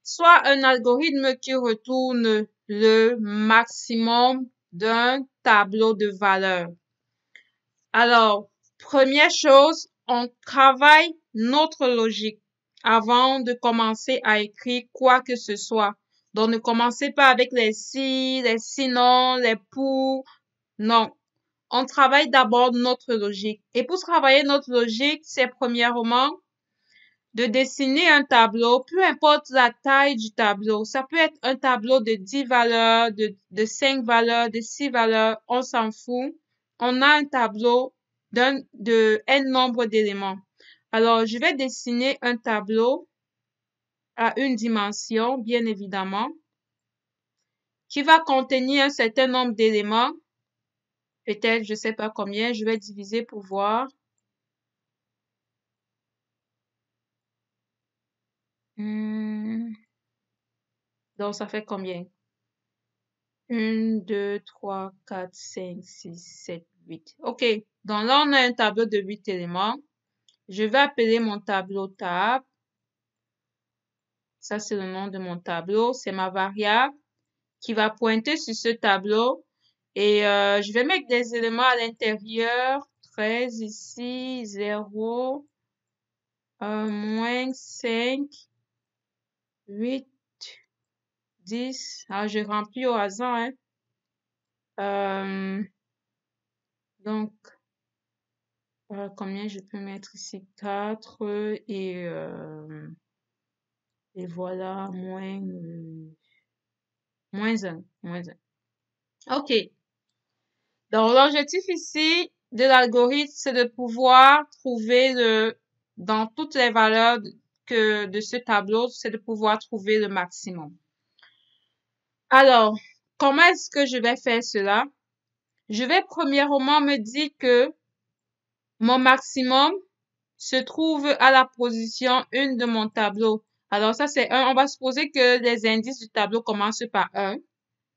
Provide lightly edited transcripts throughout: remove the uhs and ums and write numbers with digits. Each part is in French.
soit un algorithme qui retourne le maximum d'un tableau de valeurs. Alors, première chose, on travaille notre logique avant de commencer à écrire quoi que ce soit. Donc, ne commencez pas avec les si, les sinon, les pour. Non. On travaille d'abord notre logique. Et pour travailler notre logique, c'est premièrement de dessiner un tableau, peu importe la taille du tableau. Ça peut être un tableau de 10 valeurs, de 5 valeurs, de 6 valeurs, on s'en fout. On a un tableau de n nombre d'éléments. Alors, je vais dessiner un tableau à une dimension, bien évidemment, qui va contenir un certain nombre d'éléments. Peut-être, je sais pas combien, je vais diviser pour voir. Donc, ça fait combien? 1, 2, 3, 4, 5, 6, 7, 8. OK. Donc là, on a un tableau de 8 éléments. Je vais appeler mon tableau tab. Ça, c'est le nom de mon tableau. C'est ma variable qui va pointer sur ce tableau. Et je vais mettre des éléments à l'intérieur. 13 ici, 0, moins 5, 8, 10. Alors, je remplis au hasard, hein. Donc, combien je peux mettre ici? 4 et voilà, moins 1. OK. Donc, l'objectif ici de l'algorithme, c'est de pouvoir trouver dans toutes les valeurs de ce tableau, c'est de pouvoir trouver le maximum. Alors, comment est-ce que je vais faire cela? Je vais premièrement me dire que mon maximum se trouve à la position 1 de mon tableau. Alors ça, c'est 1. On va supposer que les indices du tableau commencent par 1.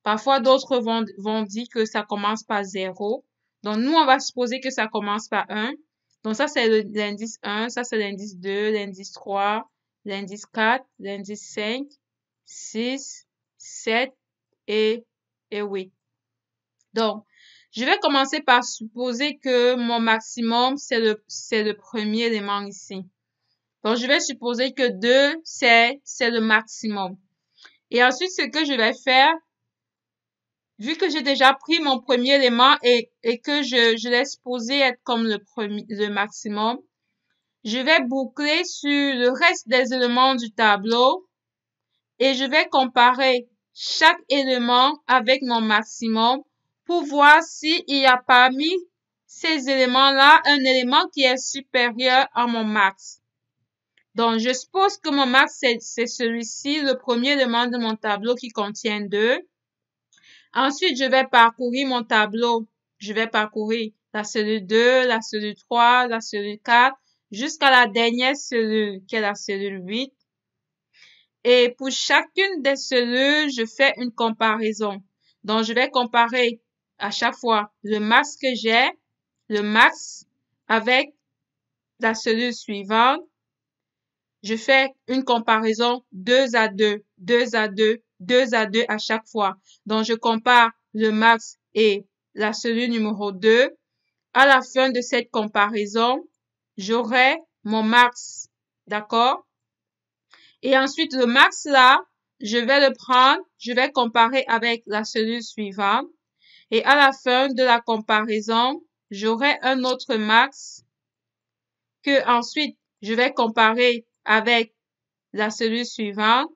Parfois, d'autres vont dire que ça commence par 0. Donc, nous, on va supposer que ça commence par 1. Donc, ça, c'est l'indice 1. Ça, c'est l'indice 2, l'indice 3, l'indice 4, l'indice 5, 6, 7 et 8. Donc, je vais commencer par supposer que mon maximum, c'est le premier élément ici. Donc, je vais supposer que 2, c'est le maximum. Et ensuite, ce que je vais faire, vu que j'ai déjà pris mon premier élément et que je l'ai supposé être comme le maximum, je vais boucler sur le reste des éléments du tableau et je vais comparer chaque élément avec mon maximum pour voir s'il y a parmi ces éléments-là un élément qui est supérieur à mon max. Donc, je suppose que mon max, c'est celui-ci, le premier élément de mon tableau qui contient 2. Ensuite, je vais parcourir mon tableau. Je vais parcourir la cellule 2, la cellule 3, la cellule 4, jusqu'à la dernière cellule, qui est la cellule 8. Et pour chacune des cellules, je fais une comparaison. Donc, je vais comparer à chaque fois le max que j'ai, le max avec la cellule suivante. Je fais une comparaison 2 à 2, 2 à 2, 2 à 2 à chaque fois. Donc, je compare le max et la cellule numéro 2. À la fin de cette comparaison, j'aurai mon max. D'accord? Et ensuite, le max là, je vais le prendre, je vais comparer avec la cellule suivante. Et à la fin de la comparaison, j'aurai un autre max que ensuite, je vais comparer avec la cellule suivante.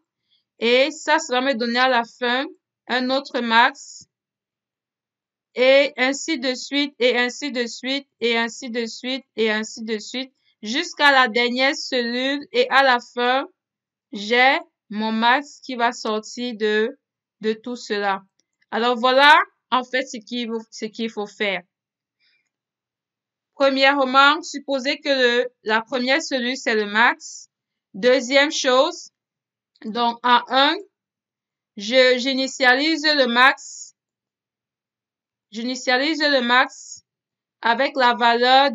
Et ça va me donner à la fin un autre max. Et ainsi de suite, et ainsi de suite, et ainsi de suite, et ainsi de suite, jusqu'à la dernière cellule. Et à la fin, j'ai mon max qui va sortir de tout cela. Alors voilà, en fait, ce qu'il faut faire. Premièrement, supposez que la première cellule, c'est le max. Deuxième chose, donc en 1, j'initialise le max. J'initialise le max avec la valeur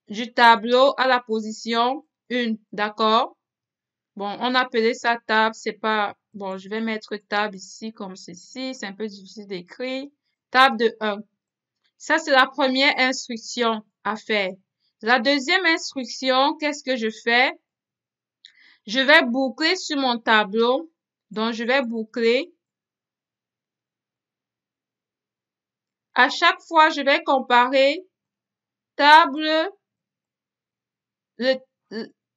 du tableau à la position 1, d'accord? Bon, on appelait ça table, c'est pas... Bon, je vais mettre table ici comme ceci, c'est un peu difficile d'écrire. Table de 1. Ça, c'est la première instruction à faire. La deuxième instruction, qu'est-ce que je fais? Je vais boucler sur mon tableau. Donc, je vais boucler. À chaque fois, je vais comparer table,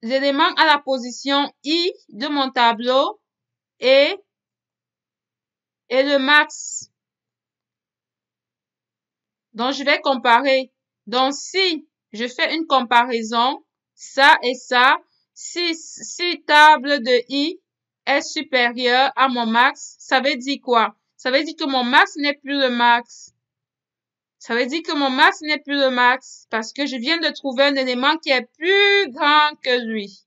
l'élément à la position I de mon tableau et le max. Donc, je vais comparer. Donc, si je fais une comparaison, ça et ça, si table de I est supérieure à mon max, ça veut dire quoi? Ça veut dire que mon max n'est plus le max. Ça veut dire que mon max n'est plus le max parce que je viens de trouver un élément qui est plus grand que lui.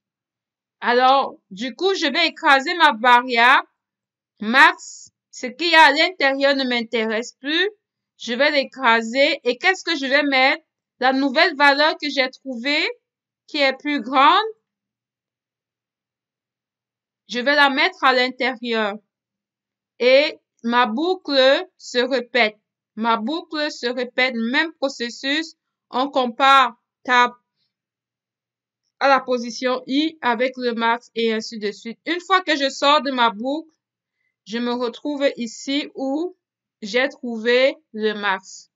Alors, du coup, je vais écraser ma variable max. Ce qu'il y a à l'intérieur ne m'intéresse plus. Je vais l'écraser et qu'est-ce que je vais mettre? La nouvelle valeur que j'ai trouvée qui est plus grande, je vais la mettre à l'intérieur et ma boucle se répète. Ma boucle se répète, même processus, on compare table à la position I avec le max et ainsi de suite. Une fois que je sors de ma boucle, je me retrouve ici où j'ai trouvé le max.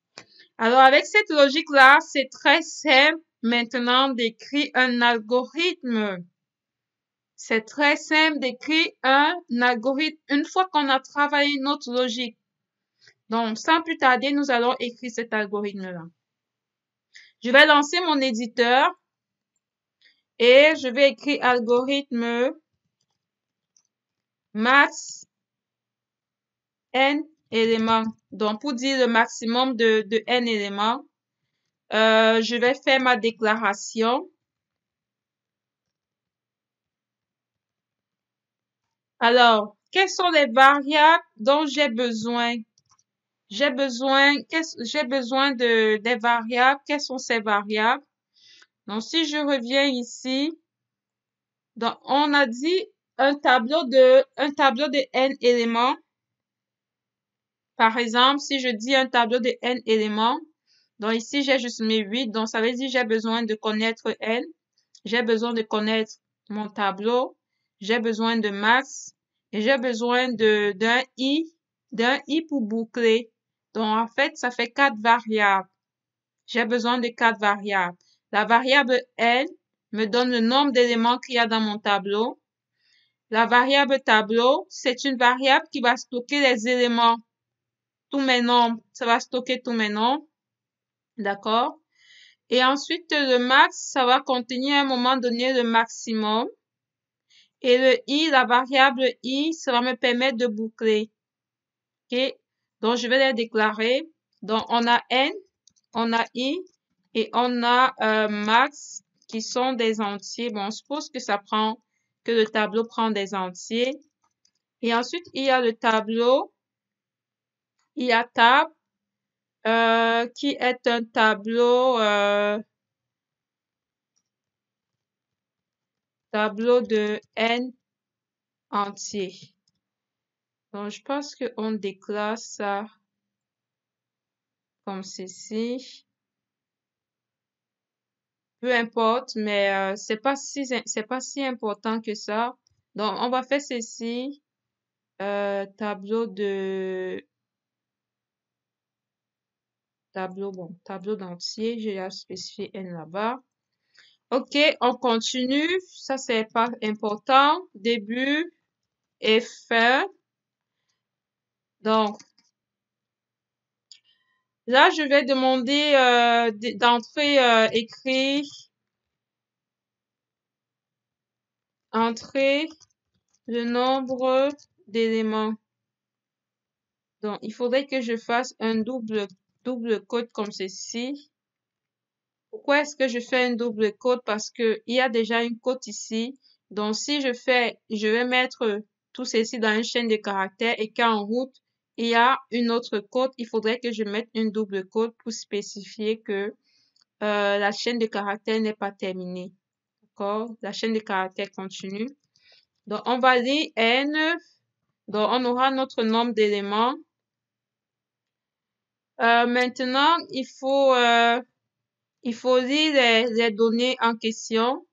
Alors, avec cette logique-là, c'est très simple maintenant d'écrire un algorithme. C'est très simple d'écrire un algorithme une fois qu'on a travaillé notre logique. Donc, sans plus tarder, nous allons écrire cet algorithme-là. Je vais lancer mon éditeur et je vais écrire algorithme max n éléments. Donc, pour dire le maximum de n éléments, je vais faire ma déclaration. Alors, quelles sont les variables dont j'ai besoin? J'ai besoin des variables. Quelles sont ces variables? Donc, si je reviens ici, donc, on a dit un tableau de n éléments. Par exemple, si je dis un tableau de n éléments, donc ici, j'ai juste mes 8. Donc, ça veut dire j'ai besoin de connaître n. J'ai besoin de connaître mon tableau. J'ai besoin de max. Et j'ai besoin d'un i pour boucler. Donc, en fait, ça fait 4 variables. J'ai besoin de 4 variables. La variable n me donne le nombre d'éléments qu'il y a dans mon tableau. La variable tableau, c'est une variable qui va stocker les éléments. Tous mes nombres, ça va stocker tous mes nombres. D'accord? Et ensuite, le max, ça va contenir à un moment donné le maximum. Et le i, la variable i, ça va me permettre de boucler. OK? Donc, je vais les déclarer. Donc, on a n, on a i et on a max qui sont des entiers. Bon, on suppose que que le tableau prend des entiers. Et ensuite, il y a le tableau. Il y a table qui est un tableau de n entier. Donc, je pense qu'on déclare ça comme ceci. Peu importe, mais c'est pas si important que ça. Donc, on va faire ceci. Tableau d'entier. J'ai déjà spécifié n là-bas. OK, on continue. Ça, c'est pas important. Début et fin. Donc, là, je vais demander d'entrer écrit entrer le nombre d'éléments. Donc, il faudrait que je fasse un double code comme ceci. Pourquoi est-ce que je fais un double code? Parce que il y a déjà une code ici. Donc, si je vais mettre tout ceci dans une chaîne de caractères et qu'en route, il y a une autre code, il faudrait que je mette une double code pour spécifier que la chaîne de caractères n'est pas terminée. D'accord? La chaîne de caractères continue. Donc, on va lire n. Donc, on aura notre nombre d'éléments. Maintenant, il faut lire les données en question.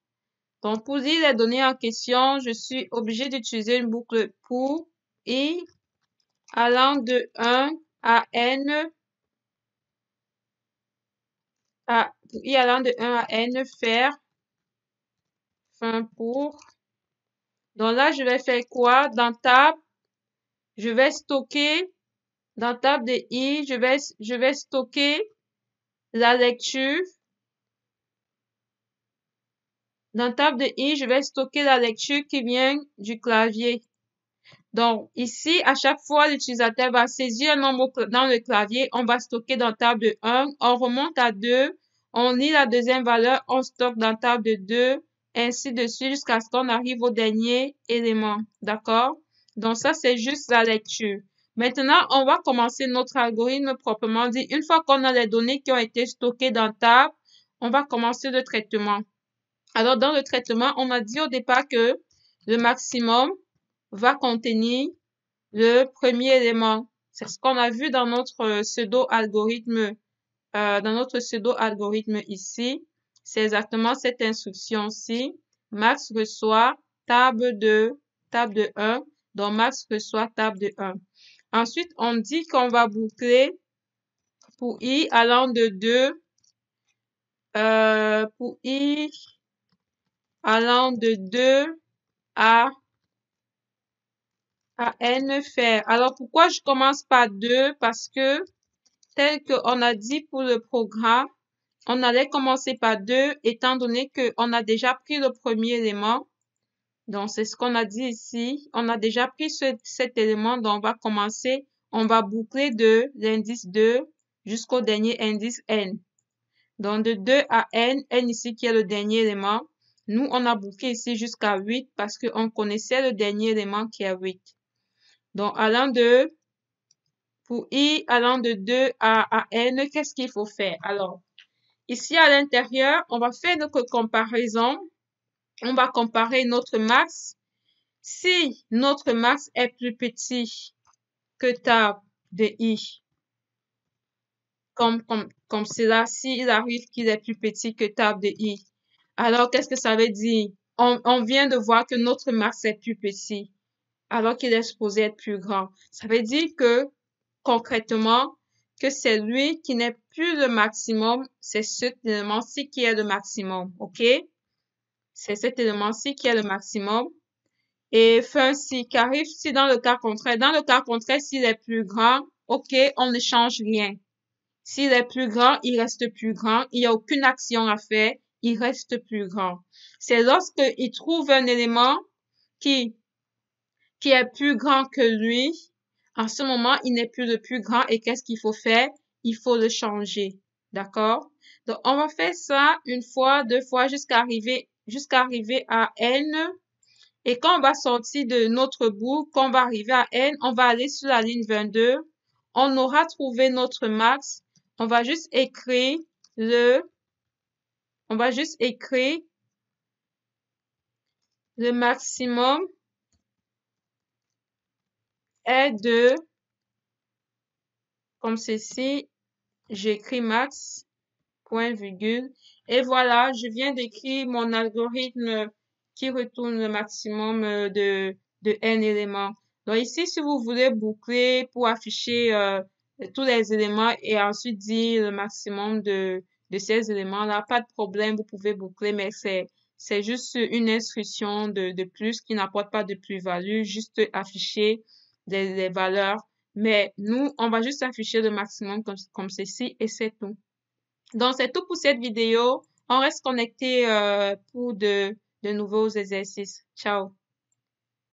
Donc, pour lire les données en question, je suis obligé d'utiliser une boucle pour i allant de 1 à n. Pour i allant de 1 à n, faire fin pour. Donc là, je vais faire quoi? Dans table, je vais stocker, dans table de i, je vais stocker la lecture. Dans table de i, je vais stocker la lecture qui vient du clavier. Donc, ici, à chaque fois, l'utilisateur va saisir un nombre dans le clavier. On va stocker dans table de 1. On remonte à 2. On lit la deuxième valeur. On stocke dans table de 2. Ainsi de suite jusqu'à ce qu'on arrive au dernier élément. D'accord? Donc, ça, c'est juste la lecture. Maintenant, on va commencer notre algorithme proprement dit. Une fois qu'on a les données qui ont été stockées dans table, on va commencer le traitement. Alors, dans le traitement, on a dit au départ que le maximum va contenir le premier élément. C'est ce qu'on a vu dans notre pseudo-algorithme, ici. C'est exactement cette instruction-ci. Max reçoit table de 1. Donc, Max reçoit table de 1. Ensuite, on dit qu'on va boucler pour i allant de 2. Pour i allant de 2 à n faire. Alors, pourquoi je commence par 2? Parce que, tel qu'on a dit pour le programme, on allait commencer par 2, étant donné qu'on a déjà pris le premier élément. Donc, c'est ce qu'on a dit ici. On a déjà pris cet élément, donc on va commencer, on va boucler de l'indice 2 jusqu'au dernier indice n. Donc, de 2 à n ici qui est le dernier élément. Nous, on a bouclé ici jusqu'à 8 parce qu'on connaissait le dernier élément qui est 8. Donc, pour i allant de 2 à n, qu'est-ce qu'il faut faire? Alors, ici à l'intérieur, on va faire notre comparaison. On va comparer notre max. Si notre max est plus petit que table de i, comme cela, s'il arrive qu'il est plus petit que table de i, alors qu'est-ce que ça veut dire? On vient de voir que notre max est plus petit, alors qu'il est supposé être plus grand. Ça veut dire que, concrètement, que c'est lui qui n'est plus le maximum, c'est cet élément-ci qui est le maximum, ok? C'est cet élément-ci qui est le maximum. Et fin si, qu'arrive si dans le cas contraire. Dans le cas contraire, s'il est plus grand, ok, on ne change rien. S'il est plus grand, il reste plus grand. Il n'y a aucune action à faire. Il reste plus grand. C'est lorsqu'il trouve un élément qui est plus grand que lui. En ce moment, il n'est plus le plus grand. Et qu'est-ce qu'il faut faire? Il faut le changer. D'accord? Donc, on va faire ça une fois, deux fois, jusqu'à arriver à n. Et quand on va sortir de notre boucle, quand on va arriver à n, on va aller sur la ligne 22. On aura trouvé notre max. On va juste écrire le maximum est de, comme ceci, j'écris max, point virgule. Et voilà, je viens d'écrire mon algorithme qui retourne le maximum de n éléments. Donc ici, si vous voulez boucler pour afficher tous les éléments et ensuite dire le maximum de ces éléments-là, pas de problème, vous pouvez boucler, mais c'est juste une instruction de plus qui n'apporte pas de plus-value, juste afficher des valeurs. Mais nous, on va juste afficher le maximum comme ceci et c'est tout. Donc, c'est tout pour cette vidéo. On reste connecté pour de nouveaux exercices. Ciao!